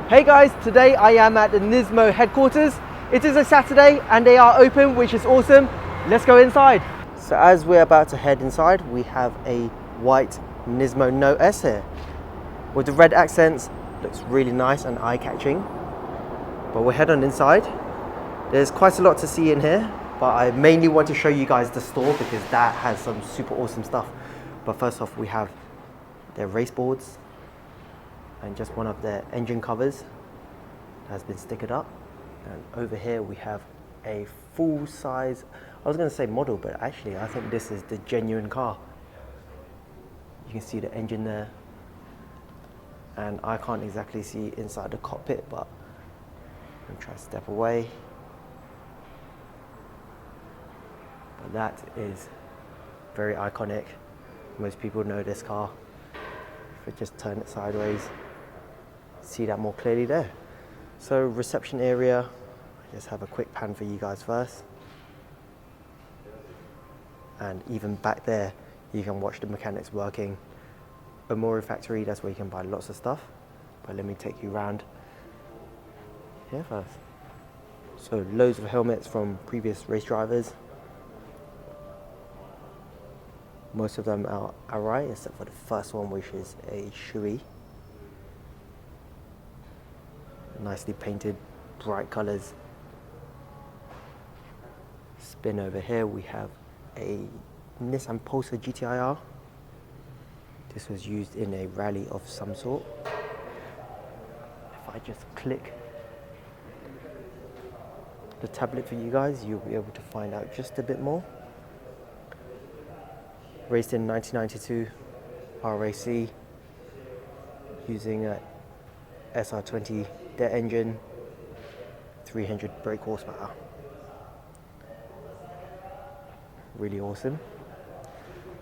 Hey guys, today I am at the Nismo headquarters. It is a Saturday and they are open, which is awesome. Let's go inside. So as we're about to head inside, we have a white Nismo Note S here. With the red accents, looks really nice and eye-catching. But we'll head on inside. There's quite a lot to see in here, but I mainly want to show you guys the store because that has some super awesome stuff. But first off, we have their race boards and just one of their engine covers has been stickered up. And over here we have a full size, I was going to say model, but actually I think this is the genuine car. You can see the engine there, and I can't exactly see inside the cockpit, but I'm going to try to step away. But that is very iconic. Most people know this car. If I just turn it sideways, see that more clearly there. So reception area, I just have a quick pan for you guys first. And even back there, you can watch the mechanics working. Omori factory, that's where you can buy lots of stuff. But let me take you around here first. So loads of helmets from previous race drivers. Most of them are alright, except for the first one, which is a Shui. Nicely painted, bright colors. Spin over here, we have a Nissan Pulsar GTR. This was used in a rally of some sort. If I just click the tablet for you guys, you'll be able to find out just a bit more. Raced in 1992 RAC using a SR20 DET engine, 300 brake horsepower. Really awesome.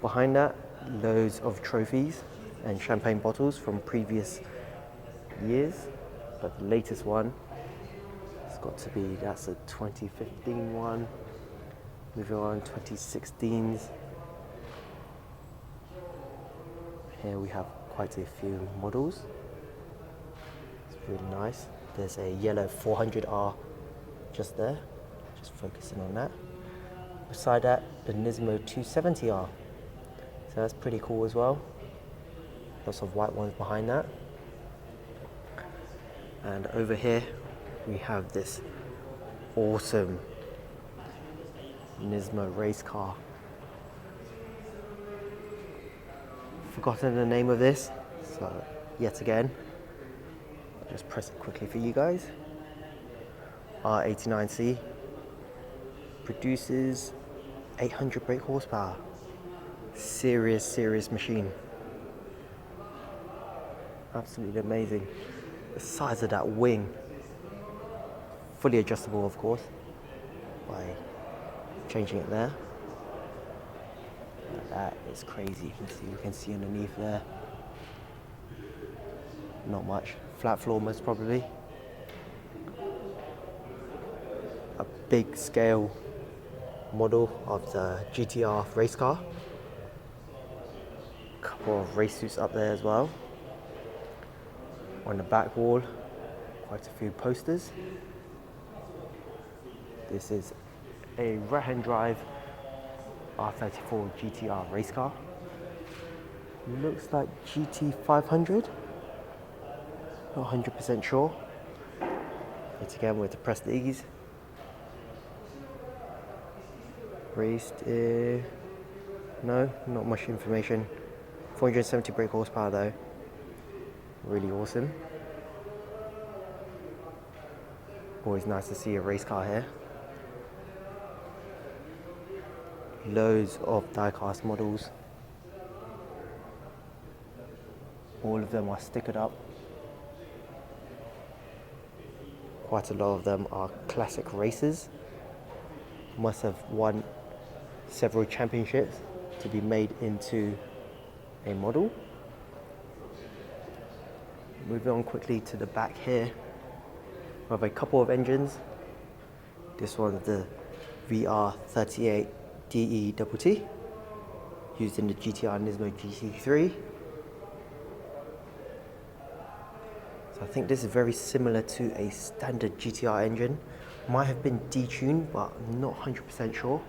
Behind that, loads of trophies and champagne bottles from previous years, but the latest one, it's got to be, that's a 2015 one. Moving on, 2016s. Here we have quite a few models. It's really nice. There's a yellow 400R just there, just focusing on that. Beside that, the Nismo 270R. So that's pretty cool as well. Lots of white ones behind that. And over here, we have this awesome Nismo race car. Forgotten the name of this, so yet again, I'll just press it quickly for you guys. R89C produces 800 brake horsepower. Serious machine. Absolutely amazing. The size of that wing, fully adjustable of course, by changing it there. That is crazy. You can see underneath there. Not much. Flat floor most probably. A big scale model of the GTR race car. Couple of race suits up there as well. On the back wall, quite a few posters. This is a right-hand drive R34 GTR race car. Looks like GT500. Not 100% sure. Yet again, we have to press these. Raced no, not much information. 470 brake horsepower though. Really awesome. Always nice to see a race car here. Loads of die-cast models. All of them are stickered up. Quite a lot of them are classic racers. Must have won several championships to be made into a model. Moving on quickly to the back here, we have a couple of engines. This one's the VR38 DETT, used in the GTR Nismo GT3. So I think this is very similar to a standard GTR engine. Might have been detuned, but I'm not 100% sure.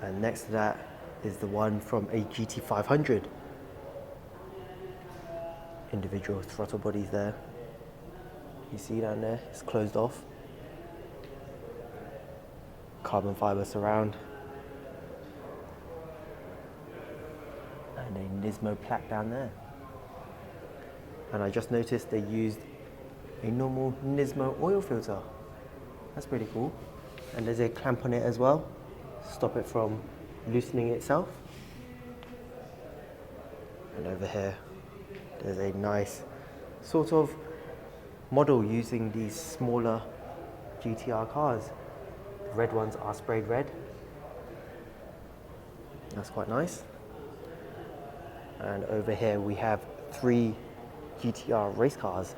And next to that is the one from a GT500. Individual throttle bodies there. You see down there, it's closed off. Carbon fiber surround. And a Nismo plaque down there. And I just noticed they used a normal Nismo oil filter. That's pretty cool. And there's a clamp on it as well, stop it from loosening itself. And over here, there's a nice sort of model using these smaller GTR cars. The red ones are sprayed red. That's quite nice. And over here we have 3 GTR race cars.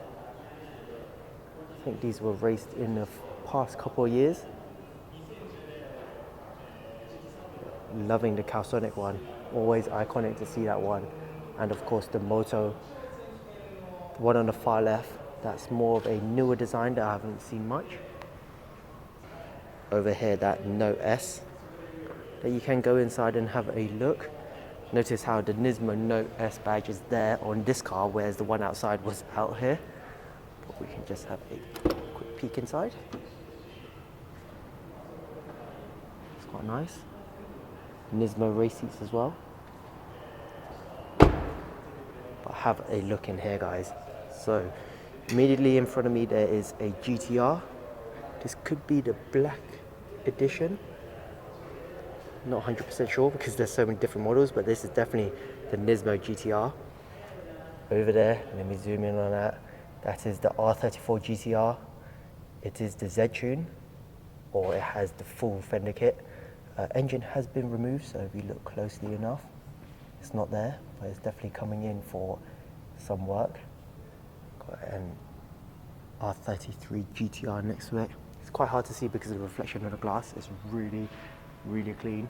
I think these were raced in the past couple of years. Loving the Calsonic one, always iconic to see that one. And of course the Moto, the one on the far left, that's more of a newer design that I haven't seen much. Over here, that Note S, that you can go inside and have a look. Notice how the Nismo Note S badge is there on this car, whereas the one outside was out here. But we can just have a quick peek inside. It's quite nice. Nismo race seats as well. But have a look in here, guys. So immediately in front of me there is a GTR. This could be the black edition. Not 100% sure because there's so many different models, but this is definitely the Nismo GTR. Over there, let me zoom in on that. That is the R34 GTR. It is the Z Tune, or it has the full fender kit. Engine has been removed, so if you look closely enough, it's not there, but it's definitely coming in for some work. Got an R33 GTR next to it. It's quite hard to see because of the reflection of the glass. It's really, really clean.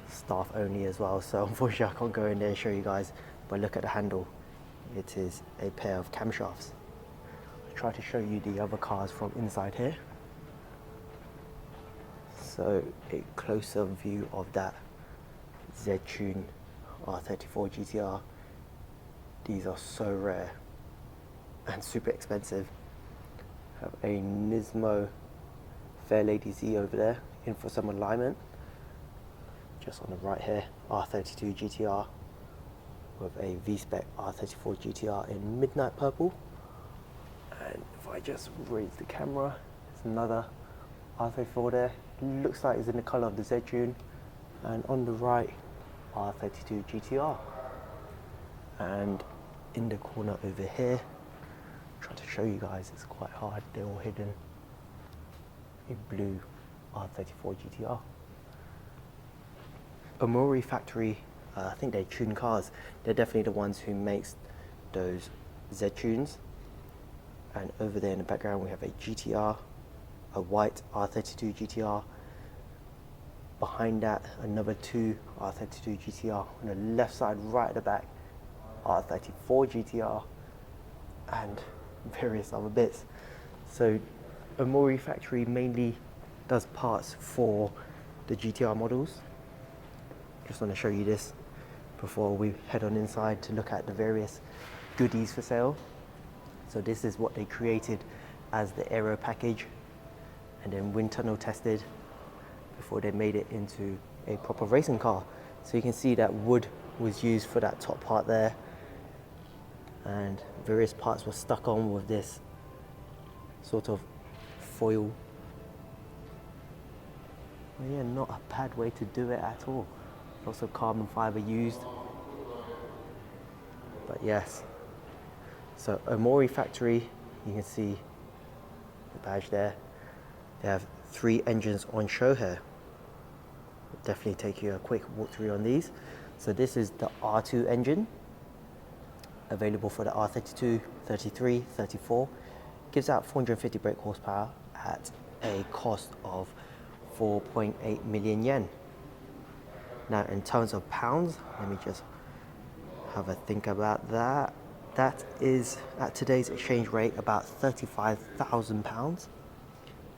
Staff only as well, so unfortunately I can't go in there and show you guys, but look at the handle. It is a pair of camshafts. I'll try to show you the other cars from inside here. So a closer view of that Z Tune R34 GTR. These are so rare and super expensive. Have a Nismo Fair Lady Z over there, in for some alignment. Just on the right here, R32 GTR with a V-Spec R34 GTR in midnight purple. And if I just raise the camera, there's another R34 there. Looks like it's in the colour of the Z Tune. And on the right, R32 GTR. And in the corner over here, trying to show you guys, it's quite hard, they're all hidden. A blue R34 GTR. Omori factory, I think they tune cars. They're definitely the ones who makes those Z Tunes. And over there in the background we have a GTR, a white R32 GTR. Behind that, another 2 R32 GTR. On the left side, right at the back, R34 GTR, and various other bits. So Omori factory mainly does parts for the GTR models. Just want to show you this before we head on inside to look at the various goodies for sale. So this is what they created as the aero package and then wind tunnel tested before they made it into a proper racing car. So you can see that wood was used for that top part there, and various parts were stuck on with this sort of foil. Well, yeah, not a bad way to do it at all. Lots of carbon fiber used. But yes, so Omori factory, you can see the badge there. They have 3 engines on show here. I'll definitely take you a quick walkthrough on these. So this is the R2 engine, available for the R32, 33, 34. Gives out 450 brake horsepower at a cost of 4.8 million yen. Now in terms of pounds, let me just Have a think about that. That is, at today's exchange rate, about £35,000.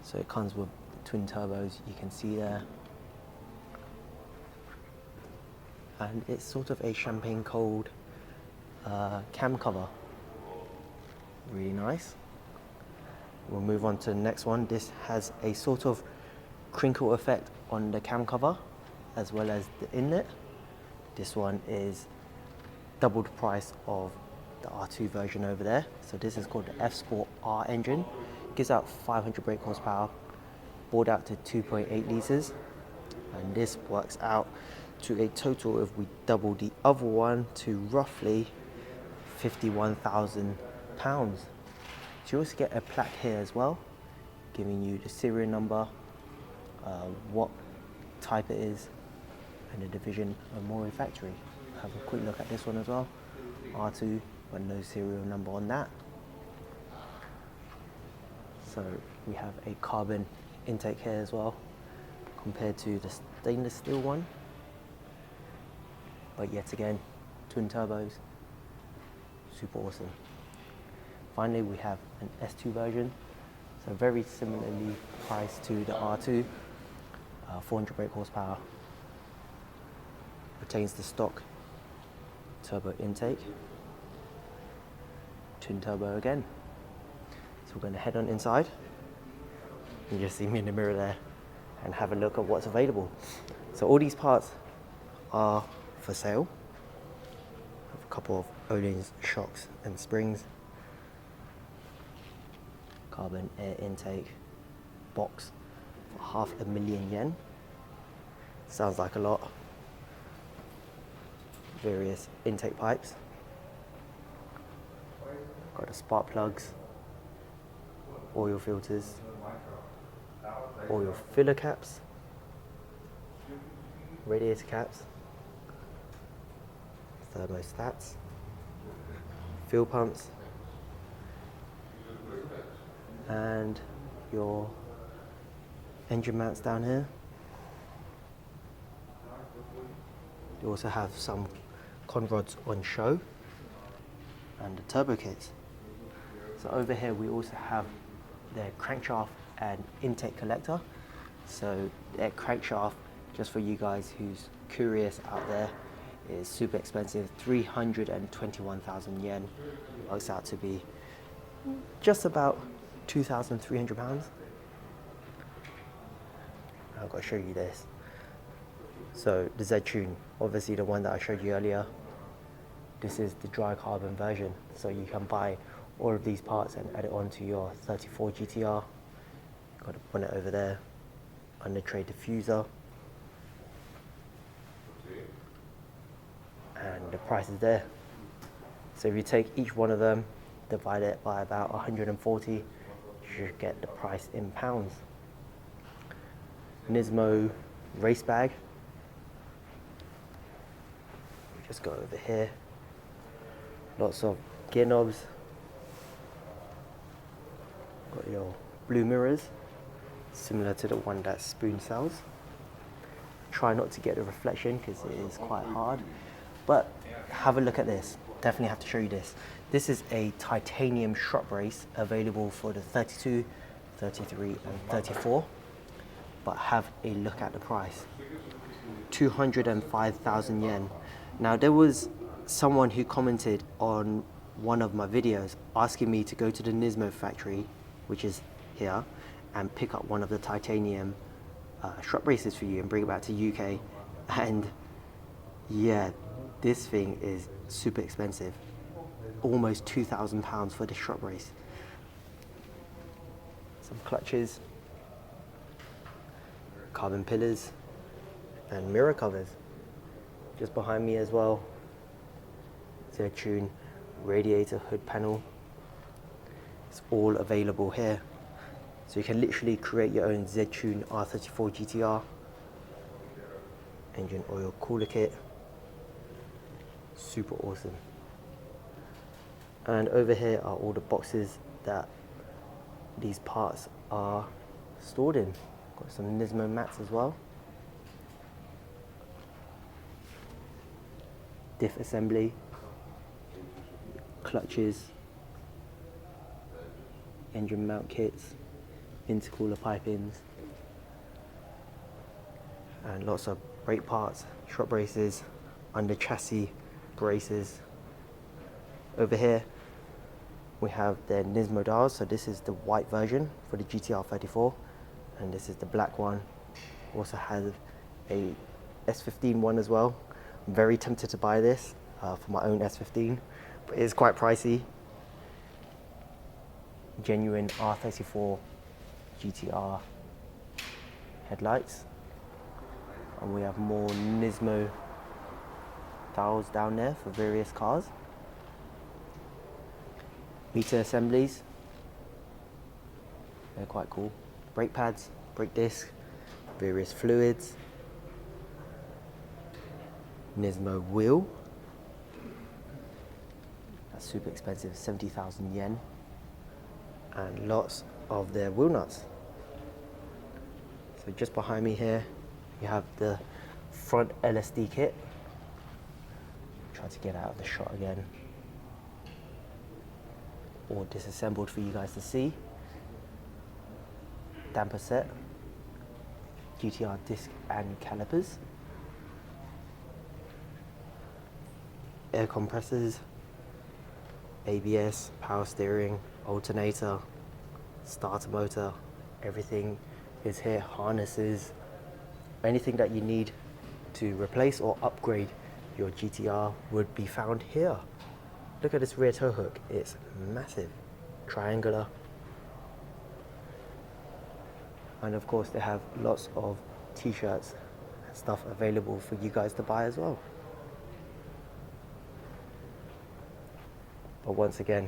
So it comes with twin turbos, you can see there. And it's sort of a champagne cold cam cover. Really nice. We'll move on to the next one. This has a sort of crinkle effect on the cam cover as well as the inlet. This one is double the price of the R2 version over there. So this is called the F Sport R engine. Gives out 500 brake horsepower, bored out to 2.8 litres. And this works out to a total, if we double the other one, to roughly £51,000. So you also get a plaque here as well, giving you the serial number, what type it is, and the division Omori factory. Have a quick look at this one as well. R2, but no serial number on that. So we have a carbon intake here as well, compared to the stainless steel one. But yet again, twin turbos, super awesome. Finally, we have an S2 version, so very similarly priced to the R2, 400 brake horsepower, retains the stock turbo intake, twin turbo again. So we're going to head on inside. You just see me in the mirror there and have a look at what's available. So all these parts are for sale. A couple of O-rings, shocks and springs, carbon air intake box for £500,000. Sounds like a lot. Various intake pipes, got the spark plugs, oil filters, oil filler caps, radiator caps, thermostats, fuel pumps, and your engine mounts down here. You also have some con rods on show and the turbo kits. So over here we also have the crankshaft and intake collector. So their crankshaft, just for you guys who's curious out there, is super expensive, 321,000 yen. Works out to be just about £2,300. I've got to show you this. So the Z Tune, obviously the one that I showed you earlier, this is the dry carbon version. So you can buy all of these parts and add it onto your 34 GTR. Got a bonnet over there, under tray diffuser. And the price is there. So if you take each one of them, divide it by about 140, you should get the price in pounds. Nismo race bag. Just go over here. Lots of gear knobs. Got your blue mirrors, similar to the one that Spoon sells. Try not to get a reflection because it is quite hard. But have a look at this. Definitely have to show you this. This is a titanium strut brace available for the 32, 33 and 34. But have a look at the price. 205,000 yen. Now there was someone who commented on one of my videos asking me to go to the Nismo factory, which is here, and pick up one of the titanium strut braces for you and bring it back to UK. And yeah, this thing is super expensive. Almost £2,000 for this strut brace. Some clutches, carbon pillars, and mirror covers. Just behind me as well, Z Tune radiator hood panel. It's all available here. So you can literally create your own Z Tune R34 GTR. Engine oil cooler kit. Super awesome. And over here are all the boxes that these parts are stored in. Got some Nismo mats as well. Diff assembly, clutches, engine mount kits, intercooler pipings, and lots of brake parts, shock braces, under chassis braces. Over here we have the Nismo dials, so this is the white version for the GTR34 and this is the black one. Also has a S15 one as well. I'm very tempted to buy this for my own S15, but it is quite pricey. Genuine R34 GTR headlights, and we have more Nismo dials down there for various cars. Meter assemblies, they're quite cool. Brake pads, brake disc, various fluids. Nismo wheel, that's super expensive, 70,000 yen. And lots of their wheel nuts. So just behind me here, you have the front LSD kit. Try to get out of the shot again. All disassembled for you guys to see. Damper set, GTR disc and calipers, air compressors, ABS, power steering, alternator, starter motor, everything is here. Harnesses, anything that you need to replace or upgrade your GTR would be found here. Look at this rear tow hook, it's massive, triangular. And of course they have lots of t-shirts and stuff available for you guys to buy as well. But once again,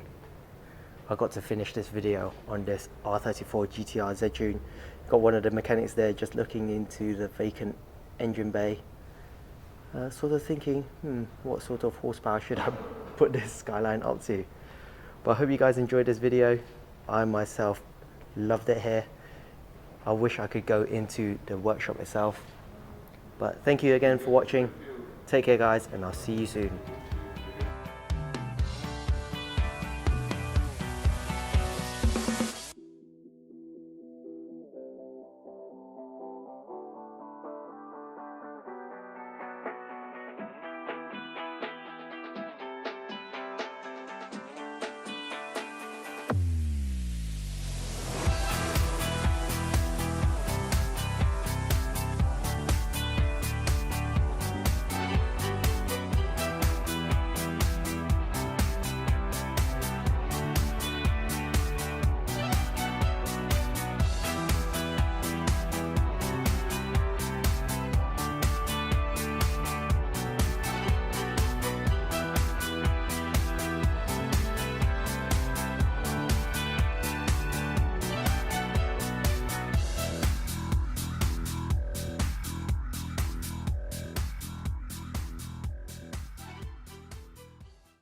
I got to finish this video on this R34 GTR Z Tune. Got one of the mechanics there just looking into the vacant engine bay, sort of thinking, what sort of horsepower should I put this Skyline up to? But I hope you guys enjoyed this video. I myself loved it here. I wish I could go into the workshop itself. But thank you again for watching. Take care guys, and I'll see you soon.